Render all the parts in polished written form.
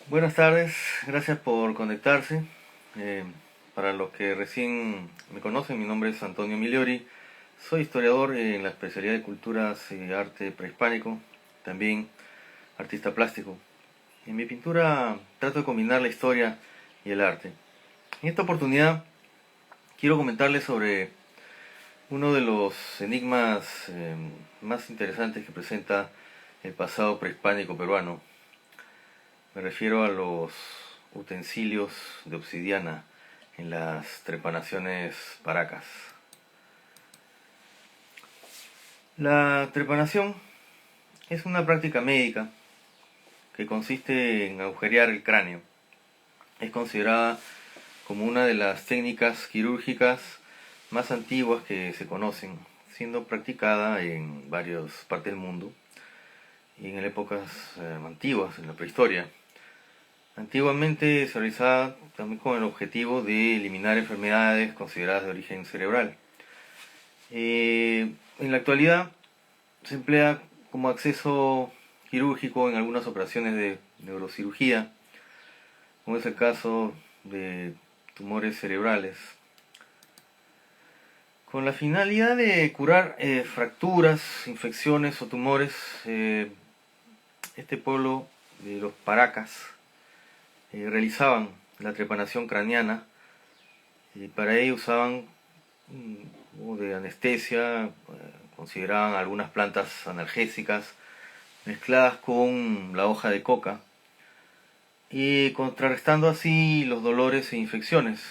Buenas tardes, gracias por conectarse. Eh, para los que recién me conocen, mi nombre es Antonio Miliori. Soy historiador en la especialidad de culturas y arte prehispánico, también artista plástico. En mi pintura trato de combinar la historia y el arte. En esta oportunidad quiero comentarles sobre uno de los enigmas más interesantes que presenta el pasado prehispánico peruano. Me refiero a los utensilios de obsidiana en las trepanaciones paracas. La trepanación es una práctica médica que consiste en agujerear el cráneo. Es considerada como una de las técnicas quirúrgicas más antiguas que se conocen, siendo practicada en varias partes del mundo y en épocas antiguas, en la prehistoria. Antiguamente se realizaba también con el objetivo de eliminar enfermedades consideradas de origen cerebral. En la actualidad se emplea como acceso quirúrgico en algunas operaciones de neurocirugía, como es el caso de tumores cerebrales, con la finalidad de curar fracturas, infecciones o tumores. Este pueblo de los Paracas realizaban la trepanación craneana y para ello usaban de anestesia, consideraban algunas plantas analgésicas mezcladas con la hoja de coca y contrarrestando así los dolores e infecciones.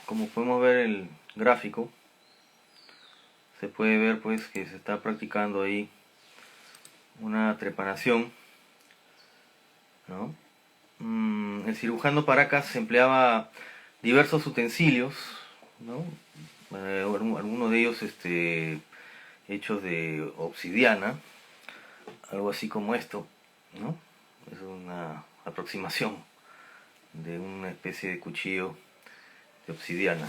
Como podemos ver el gráfico, se puede ver pues que se está practicando ahí una trepanación, ¿no? El cirujano Paracas empleaba diversos utensilios, ¿no? Algunos de ellos hechos de obsidiana, algo así como esto, ¿no? Es una aproximación de una especie de cuchillo de obsidiana,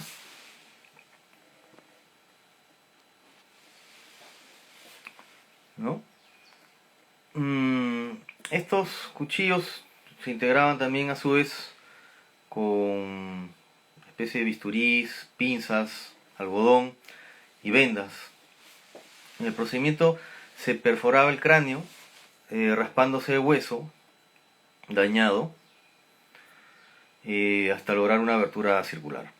¿no? Estos cuchillos se integraban también a su vez con una especie de bisturís, pinzas, algodón y vendas. En el procedimiento se perforaba el cráneo, raspándose el hueso dañado hasta lograr una abertura circular.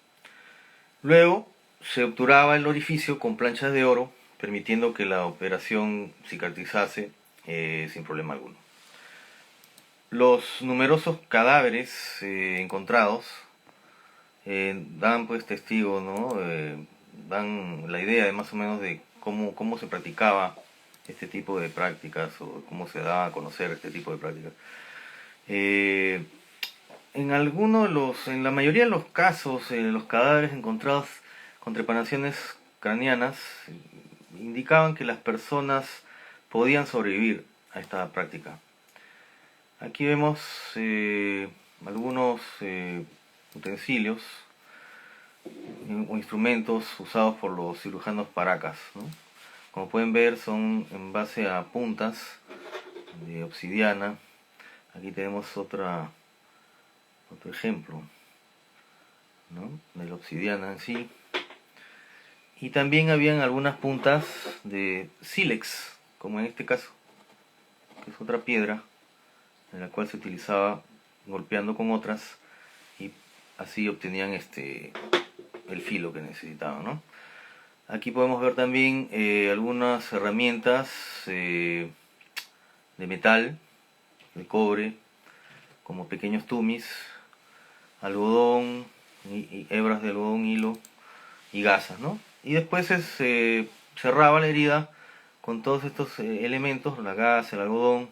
Luego se obturaba el orificio con planchas de oro, permitiendo que la operación cicatrizase sin problema alguno. Los numerosos cadáveres encontrados dan pues testigo, ¿no? Dan la idea de más o menos de cómo se practicaba este tipo de prácticas o cómo se daba a conocer este tipo de prácticas. Eh, en la mayoría de los casos, los cadáveres encontrados con trepanaciones craneanas indicaban que las personas podían sobrevivir a esta práctica. Aquí vemos algunos utensilios o instrumentos usados por los cirujanos Paracas, ¿no? Como pueden ver, son en base a puntas de obsidiana. Aquí tenemos otro ejemplo, ¿no? De la obsidiana en sí. Y también habían algunas puntas de sílex, como en este caso, que es otra piedra en la cual se utilizaba golpeando con otras y así obtenían el filo que necesitaban, ¿no? Aquí podemos ver también algunas herramientas de metal, de cobre, como pequeños tumis, algodón, y hebras de algodón, hilo y gasas, ¿no? Y después se cerraba la herida con todos estos elementos, la gasa, el algodón.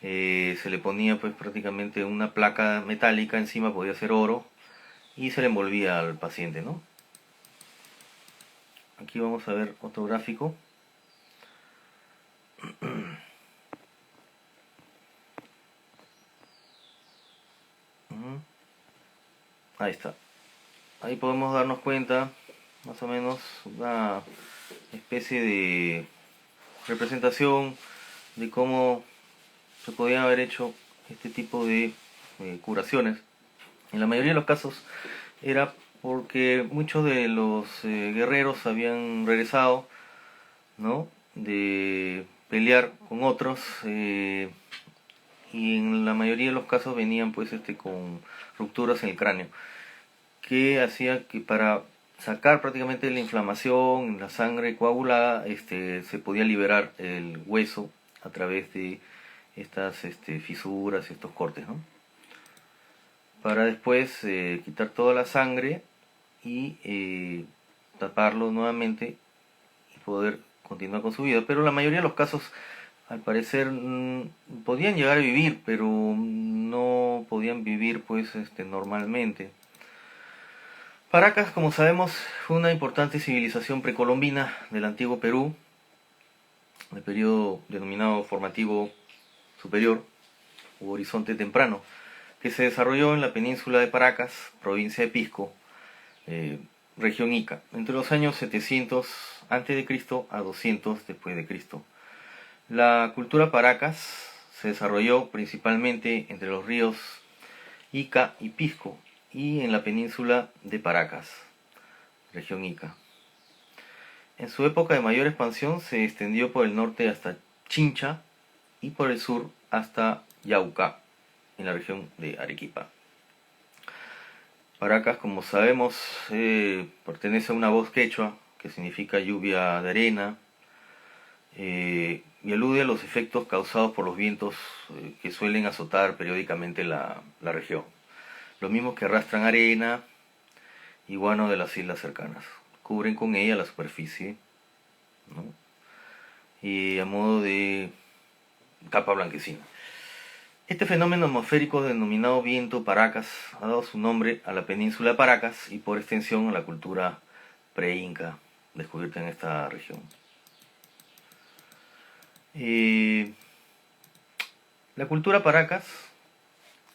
Se le ponía pues prácticamente una placa metálica encima, podía ser oro, y se le envolvía al paciente, ¿no? Aquí vamos a ver otro gráfico. Ahí está. Ahí podemos darnos cuenta más o menos una especie de representación de cómo se podían haber hecho este tipo de curaciones. En la mayoría de los casos era porque muchos de los guerreros habían regresado, ¿no?, de pelear con otros, y en la mayoría de los casos venían pues con rupturas en el cráneo, que hacía que para sacar prácticamente la inflamación, la sangre coagulada, se podía liberar el hueso a través de estas fisuras, estos cortes, ¿no? Para después quitar toda la sangre y taparlo nuevamente y poder continuar con su vida. Pero la mayoría de los casos, al parecer, podían llegar a vivir, pero no podían vivir pues normalmente. Paracas, como sabemos, fue una importante civilización precolombina del antiguo Perú, del periodo denominado formativo superior u horizonte temprano, que se desarrolló en la península de Paracas, provincia de Pisco, región Ica, entre los años 700 a.C. a 200 después de Cristo. La cultura Paracas se desarrolló principalmente entre los ríos Ica y Pisco y en la península de Paracas, región Ica. En su época de mayor expansión se extendió por el norte hasta Chincha y por el sur hasta Yauca, en la región de Arequipa. Paracas, como sabemos, pertenece a una voz quechua que significa lluvia de arena, y alude a los efectos causados por los vientos que suelen azotar periódicamente la región, los mismos que arrastran arena y guano de las islas cercanas, cubren con ella la superficie, ¿no?, y a modo de capa blanquecina. Este fenómeno atmosférico denominado viento Paracas ha dado su nombre a la península de Paracas y por extensión a la cultura pre-inca descubierta en esta región. La cultura Paracas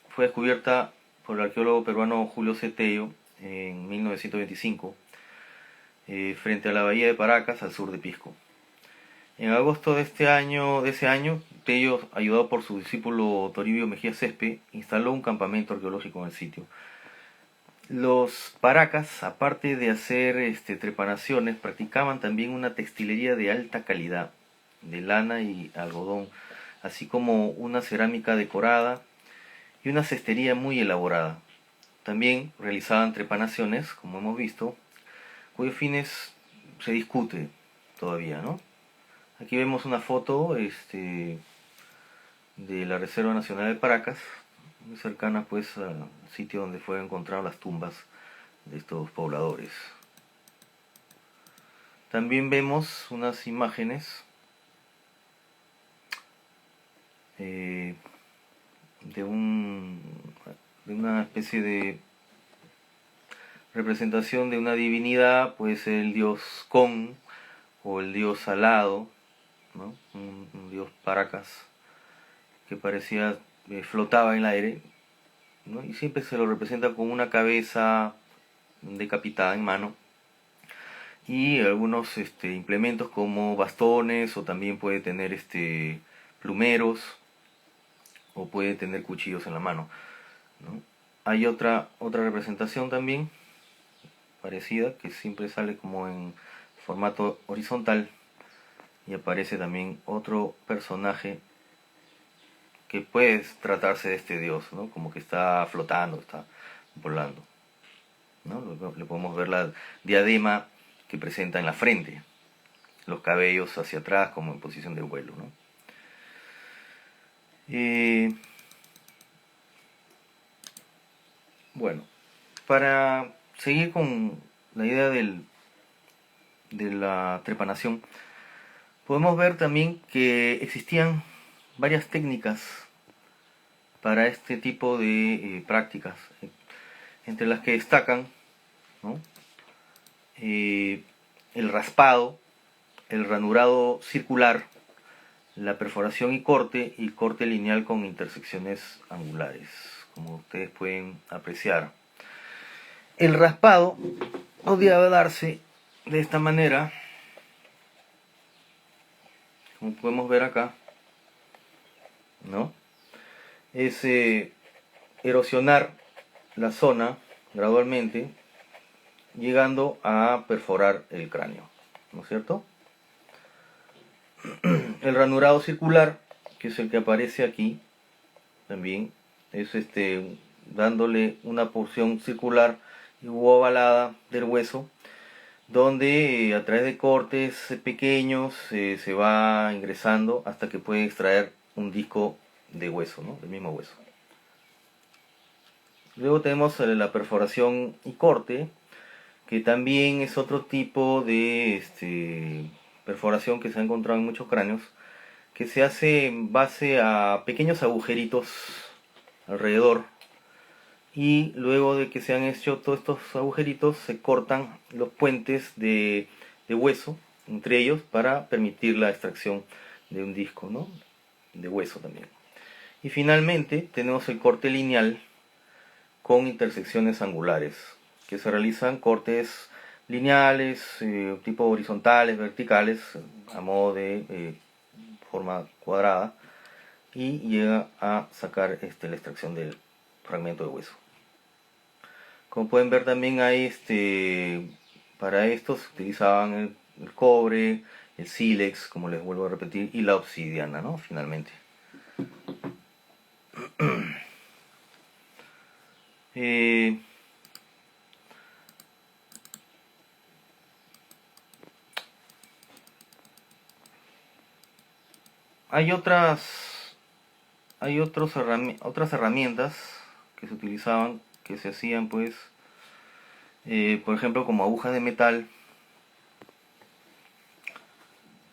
fue descubierta por el arqueólogo peruano Julio Cetello en 1925, frente a la bahía de Paracas, al sur de Pisco. En agosto de ese año, Tello, ayudado por su discípulo Toribio Mejía Cespe, instaló un campamento arqueológico en el sitio. Los Paracas, aparte de hacer trepanaciones, practicaban también una textilería de alta calidad, de lana y algodón, así como una cerámica decorada y una cestería muy elaborada. También realizaban trepanaciones, como hemos visto, cuyos fines se discute todavía, ¿no? Aquí vemos una foto de la Reserva Nacional de Paracas, muy cercana pues al sitio donde fueron encontradas las tumbas de estos pobladores. También vemos unas imágenes de una especie de representación de una divinidad, pues el dios Con o el dios Salado, ¿no?, un dios Paracas que parecía flotaba en el aire, ¿no?, y siempre se lo representa con una cabeza decapitada en mano y algunos implementos como bastones, o también puede tener plumeros, o puede tener cuchillos en la mano, ¿no? Hay otra representación también parecida que siempre sale como en formato horizontal y aparece también otro personaje que puede tratarse de este dios, ¿no?, como que está flotando, está volando, ¿no? Le podemos ver la diadema que presenta en la frente, los cabellos hacia atrás como en posición de vuelo, ¿no? Bueno, para seguir con la idea de la trepanación, podemos ver también que existían varias técnicas para este tipo de prácticas, entre las que destacan, ¿no?, el raspado, el ranurado circular, la perforación y corte lineal con intersecciones angulares, como ustedes pueden apreciar. El raspado podía darse de esta manera, como podemos ver acá, ¿no? Es erosionar la zona gradualmente, llegando a perforar el cráneo, ¿no es cierto? El ranurado circular, que es el que aparece aquí, también es dándole una porción circular y ovalada del hueso, donde a través de cortes pequeños se va ingresando hasta que puede extraer un disco de hueso, ¿no? Del mismo hueso. Luego tenemos la perforación y corte, que también es otro tipo de perforación que se ha encontrado en muchos cráneos, que se hace en base a pequeños agujeritos alrededor, y luego de que se han hecho todos estos agujeritos se cortan los puentes de hueso entre ellos para permitir la extracción de un disco, ¿no? De hueso también. Y finalmente tenemos el corte lineal con intersecciones angulares, que se realizan cortes lineales, tipo horizontales, verticales, a modo de forma cuadrada, y llega a sacar la extracción del fragmento de hueso. Como pueden ver también hay para esto se utilizaban el cobre, el sílex, como les vuelvo a repetir, y la obsidiana, ¿no? Finalmente. Hay otras herramientas que se utilizaban, que se hacían pues, por ejemplo, como agujas de metal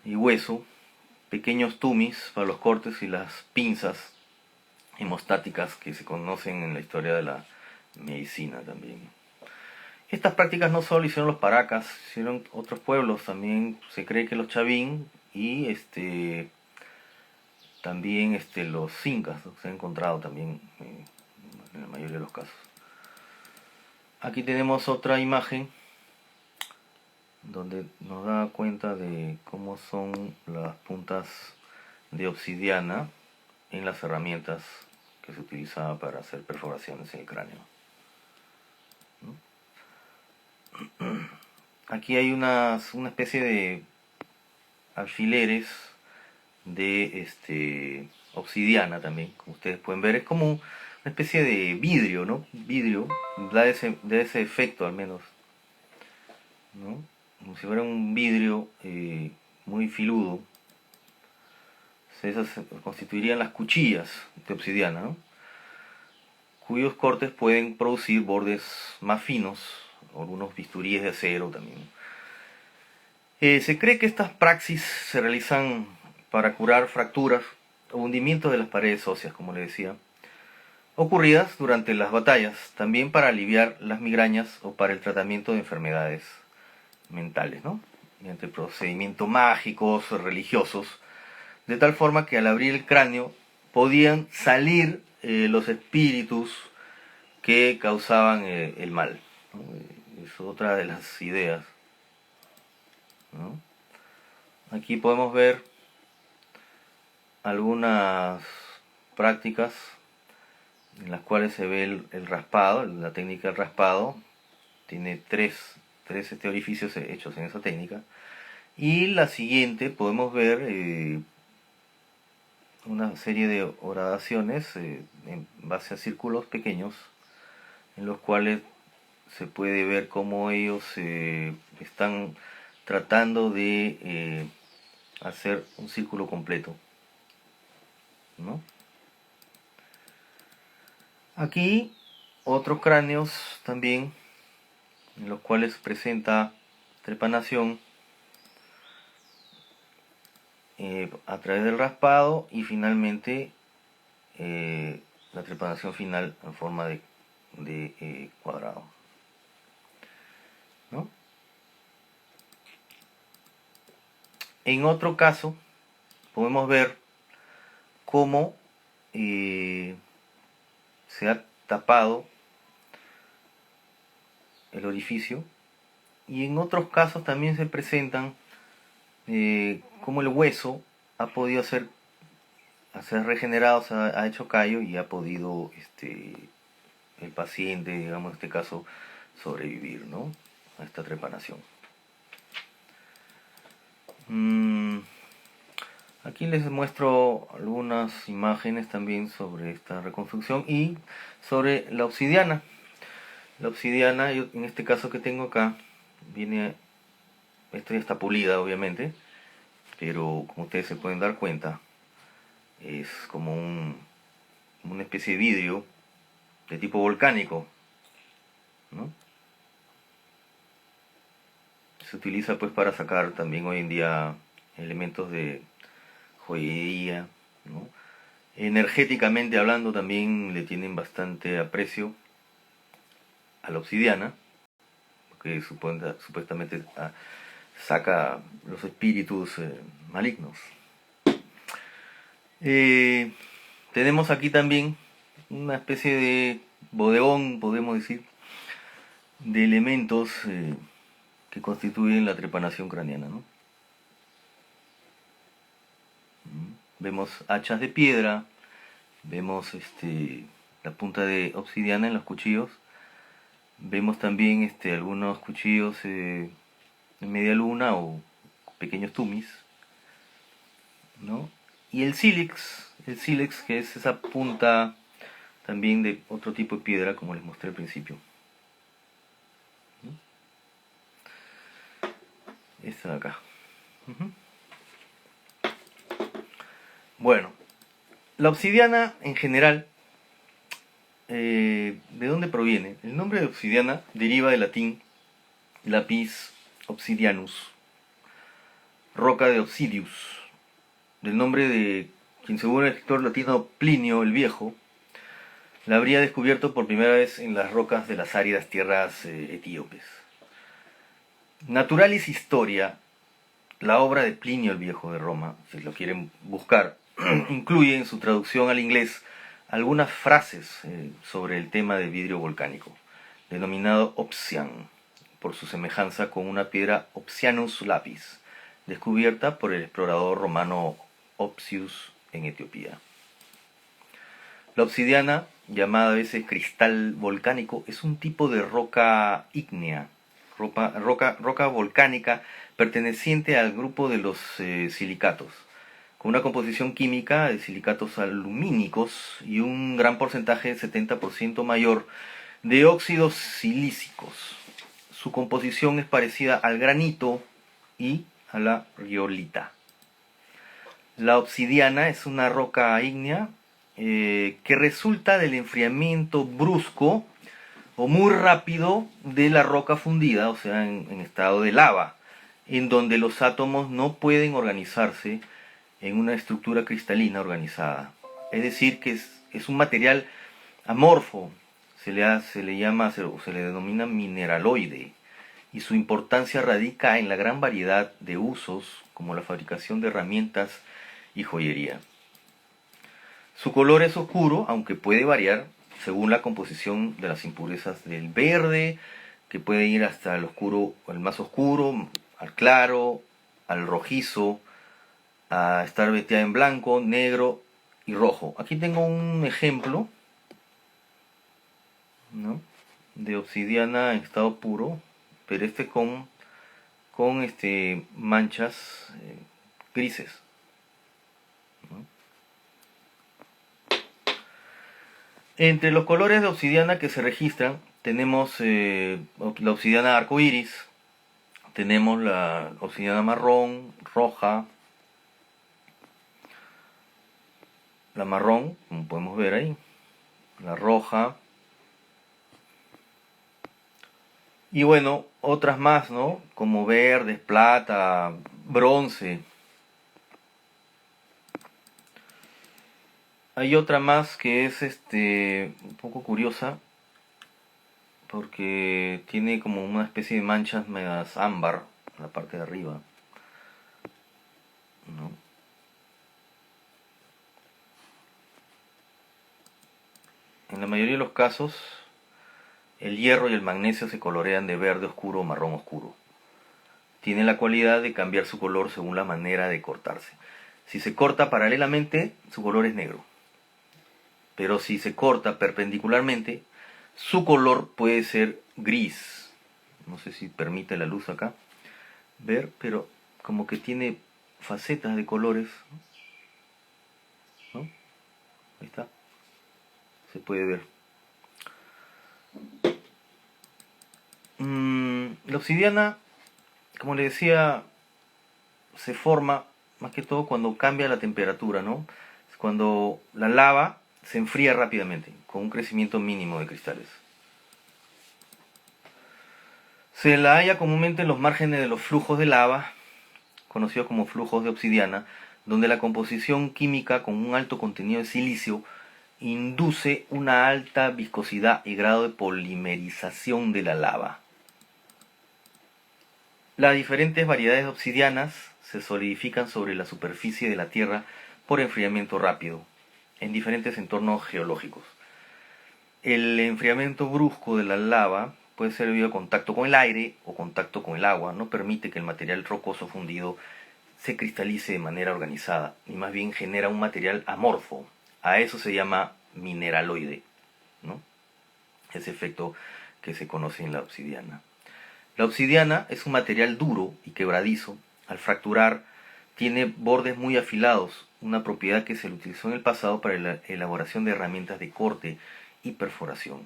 y hueso, pequeños tumis para los cortes y las pinzas hemostáticas que se conocen en la historia de la medicina también. Estas prácticas no solo hicieron los paracas, hicieron otros pueblos también. Se cree que los chavín y también los incas, ¿no? Se han encontrado también en la mayoría de los casos. Aquí tenemos otra imagen donde nos da cuenta de cómo son las puntas de obsidiana en las herramientas que se utilizaban para hacer perforaciones en el cráneo. Aquí hay una especie de alfileres de obsidiana también, como ustedes pueden ver. Es como una especie de vidrio, ¿no? Vidrio, da ese efecto al menos, ¿no? Como si fuera un vidrio muy filudo. Esas constituirían las cuchillas de obsidiana, ¿no? Cuyos cortes pueden producir bordes más finos, o algunos bisturíes de acero también. Se cree que estas praxis se realizan para curar fracturas o hundimientos de las paredes óseas, como les decía, ocurridas durante las batallas, también para aliviar las migrañas o para el tratamiento de enfermedades mentales, ¿no? Mediante procedimientos mágicos o religiosos, de tal forma que al abrir el cráneo podían salir los espíritus que causaban el mal, ¿no? Es otra de las ideas, ¿no? Aquí podemos ver algunas prácticas en las cuales se ve el raspado, la técnica del raspado. Tiene tres orificios hechos en esa técnica. Y la siguiente podemos ver una serie de horadaciones en base a círculos pequeños, en los cuales se puede ver cómo ellos están tratando de hacer un círculo completo, ¿no? Aquí otros cráneos también, en los cuales presenta trepanación a través del raspado, y finalmente la trepanación final en forma de cuadrado, ¿no? En otro caso podemos ver cómo se ha tapado el orificio y en otros casos también se presentan como el hueso ha podido ser regenerado, ha hecho callo y ha podido el paciente, digamos en este caso, sobrevivir, ¿no?, a esta trepanación. Aquí les muestro algunas imágenes también sobre esta reconstrucción y sobre la obsidiana. La obsidiana, yo, en este caso que tengo acá, esto ya está pulida obviamente, pero como ustedes se pueden dar cuenta, es como una especie de vidrio de tipo volcánico, ¿no? Se utiliza pues para sacar también hoy en día elementos de joyería, ¿no? Energéticamente hablando también le tienen bastante aprecio a la obsidiana, porque supuestamente saca los espíritus malignos. Tenemos aquí también una especie de bodegón, podemos decir, de elementos que constituyen la trepanación craneana, ¿no? Vemos hachas de piedra, vemos la punta de obsidiana en los cuchillos, vemos también algunos cuchillos en media luna o pequeños tumis, ¿no? Y el sílex que es esa punta también de otro tipo de piedra, como les mostré al principio. Esta de acá. Bueno, la obsidiana en general, ¿de dónde proviene? El nombre de obsidiana deriva del latín lapis obsidianus, roca de Obsidius, del nombre de quien, según el escritor latino Plinio el Viejo, la habría descubierto por primera vez en las rocas de las áridas tierras etíopes. Naturalis Historia, la obra de Plinio el Viejo de Roma, si lo quieren buscar, incluye en su traducción al inglés algunas frases sobre el tema del vidrio volcánico, denominado Opsian, por su semejanza con una piedra Opsianus lapis, descubierta por el explorador romano Opsius en Etiopía. La obsidiana, llamada a veces cristal volcánico, es un tipo de roca ígnea, roca volcánica perteneciente al grupo de los silicatos, con una composición química de silicatos alumínicos y un gran porcentaje, 70% mayor, de óxidos silícicos. Su composición es parecida al granito y a la riolita. La obsidiana es una roca ígnea que resulta del enfriamiento brusco o muy rápido de la roca fundida, o sea, en estado de lava, en donde los átomos no pueden organizarse en una estructura cristalina organizada. Es decir, que es un material amorfo, se le llama o se le denomina mineraloide, y su importancia radica en la gran variedad de usos, como la fabricación de herramientas y joyería. Su color es oscuro, aunque puede variar según la composición de las impurezas del verde, que puede ir hasta el oscuro, el más oscuro, al claro, al rojizo, a estar veteada en blanco, negro y rojo. Aquí tengo un ejemplo, ¿no?, de obsidiana en estado puro, pero con manchas grises, ¿no? Entre los colores de obsidiana que se registran tenemos la obsidiana arcoíris, tenemos la obsidiana marrón, roja, la marrón, como podemos ver ahí, la roja, y bueno, otras más, ¿no?, como verdes, plata, bronce. Hay otra más que es un poco curiosa, porque tiene como una especie de manchas medias ámbar en la parte de arriba, ¿no? En la mayoría de los casos, el hierro y el magnesio se colorean de verde oscuro o marrón oscuro. tiene la cualidad de cambiar su color según la manera de cortarse. Si se corta paralelamente, su color es negro. Pero si se corta perpendicularmente, su color puede ser gris. No sé si permite la luz acá ver, pero como que tiene facetas de colores, ¿no? Ahí está, se puede ver. La obsidiana, como le decía, se forma más que todo cuando cambia la temperatura, ¿no? Cuando la lava se enfría rápidamente, con un crecimiento mínimo de cristales. Se la halla comúnmente en los márgenes de los flujos de lava, conocidos como flujos de obsidiana, donde la composición química con un alto contenido de silicio induce una alta viscosidad y grado de polimerización de la lava. Las diferentes variedades de obsidianas se solidifican sobre la superficie de la Tierra por enfriamiento rápido, en diferentes entornos geológicos. El enfriamiento brusco de la lava puede ser debido a contacto con el aire o contacto con el agua. No permite que el material rocoso fundido se cristalice de manera organizada y más bien genera un material amorfo. A eso se llama mineraloide, ¿no? Ese efecto que se conoce en la obsidiana. La obsidiana es un material duro y quebradizo. Al fracturar tiene bordes muy afilados, una propiedad que se le utilizó en el pasado para la elaboración de herramientas de corte y perforación.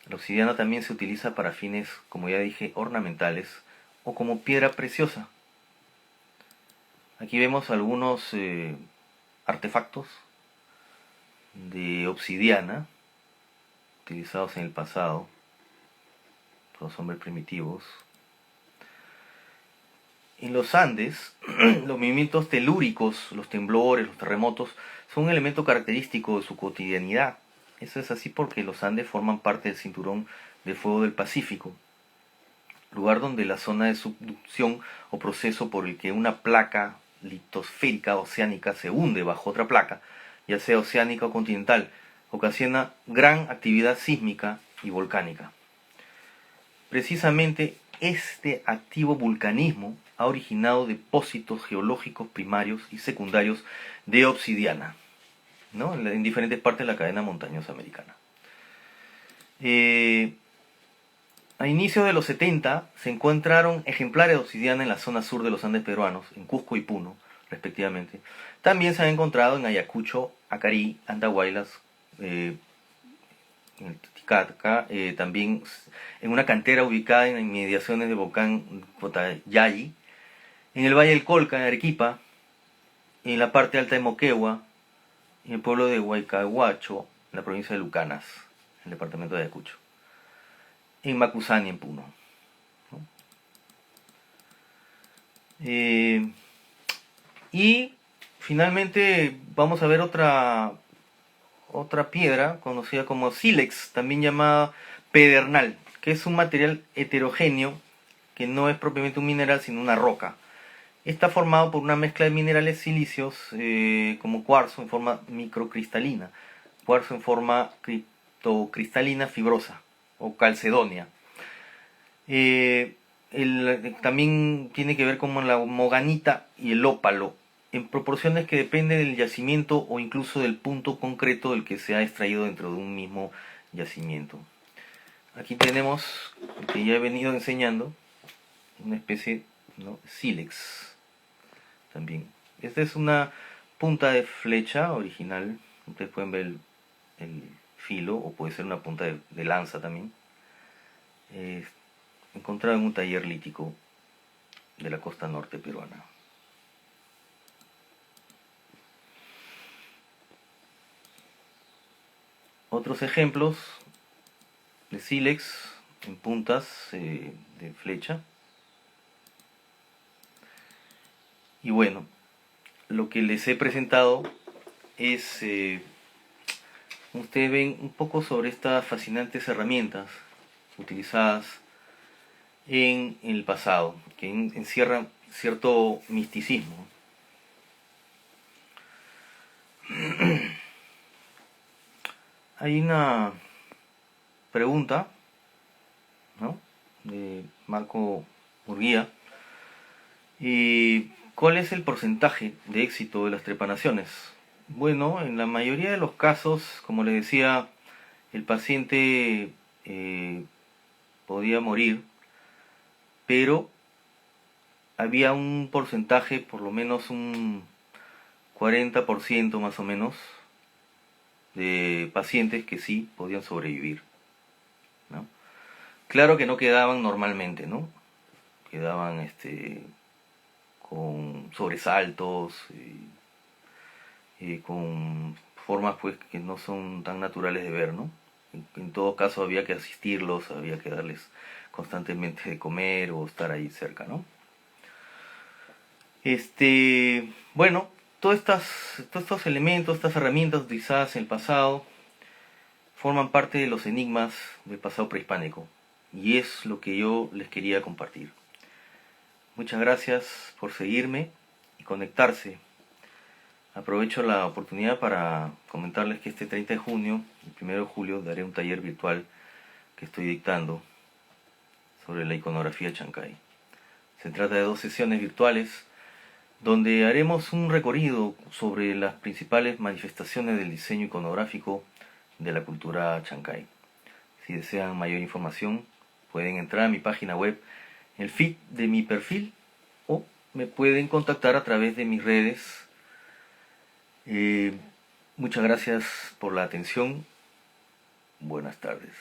La obsidiana también se utiliza para fines, como ya dije, ornamentales o como piedra preciosa. Aquí vemos algunos artefactos de obsidiana utilizados en el pasado por los hombres primitivos. En los Andes, los movimientos telúricos, los temblores, los terremotos, son un elemento característico de su cotidianidad. Eso es así porque los Andes forman parte del cinturón de fuego del Pacífico, lugar donde la zona de subducción o proceso por el que una placa litosférica oceánica se hunde bajo otra placa, ya sea oceánica o continental, ocasiona gran actividad sísmica y volcánica. Precisamente este activo vulcanismo ha originado depósitos geológicos primarios y secundarios de obsidiana, ¿no? En diferentes partes de la cadena montañosa americana. A inicios de los 70 se encontraron ejemplares de obsidiana en la zona sur de los Andes peruanos, en Cusco y Puno, respectivamente. También se han encontrado en Ayacucho, Acarí, Andahuaylas, en Titicaca, también en una cantera ubicada en las inmediaciones del volcán Cotayayi, en el Valle del Colca, en Arequipa, en la parte alta de Moquegua, en el pueblo de Huaycahuacho, en la provincia de Lucanas, en el departamento de Ayacucho, en Macusani, en Puno, ¿no? Y finalmente vamos a ver otra piedra conocida como sílex, también llamada pedernal, que es un material heterogéneo que no es propiamente un mineral sino una roca. Está formado por una mezcla de minerales silíceos como cuarzo en forma microcristalina, cuarzo en forma criptocristalina fibrosa o calcedonia. También tiene que ver con la moganita y el ópalo, en proporciones que dependen del yacimiento o incluso del punto concreto del que se ha extraído dentro de un mismo yacimiento. Aquí tenemos, que ya he venido enseñando, una especie, ¿no?, sílex también. Esta es una punta de flecha original. Ustedes pueden ver el filo, o puede ser una punta de lanza también. Encontrado en un taller lítico de la costa norte peruana. Otros ejemplos de sílex en puntas de flecha. Y bueno, lo que les he presentado es, ustedes ven, un poco sobre estas fascinantes herramientas utilizadas en el pasado, que encierran cierto misticismo. Hay una pregunta, ¿no?, de Marco Murguía, ¿Y cuál es el porcentaje de éxito de las trepanaciones? Bueno, en la mayoría de los casos, como les decía, el paciente eh, podía morir, pero había un porcentaje, por lo menos un 40% más o menos, de pacientes que sí podían sobrevivir, ¿no? Claro que no quedaban normalmente, ¿no? Quedaban con sobresaltos, con formas pues que no son tan naturales de ver, ¿no? En todo caso había que asistirlos, había que darles constantemente de comer o estar ahí cerca, ¿no? Bueno, todos estos elementos, estas herramientas utilizadas en el pasado forman parte de los enigmas del pasado prehispánico y es lo que yo les quería compartir. Muchas gracias por seguirme y conectarse. Aprovecho la oportunidad para comentarles que este 30 de junio y 1 de julio daré un taller virtual que estoy dictando sobre la iconografía Chancay. Se trata de 2 sesiones virtuales donde haremos un recorrido sobre las principales manifestaciones del diseño iconográfico de la cultura Chancay. Si desean mayor información, pueden entrar a mi página web, el feed de mi perfil, o me pueden contactar a través de mis redes. Muchas gracias por la atención. Buenas tardes.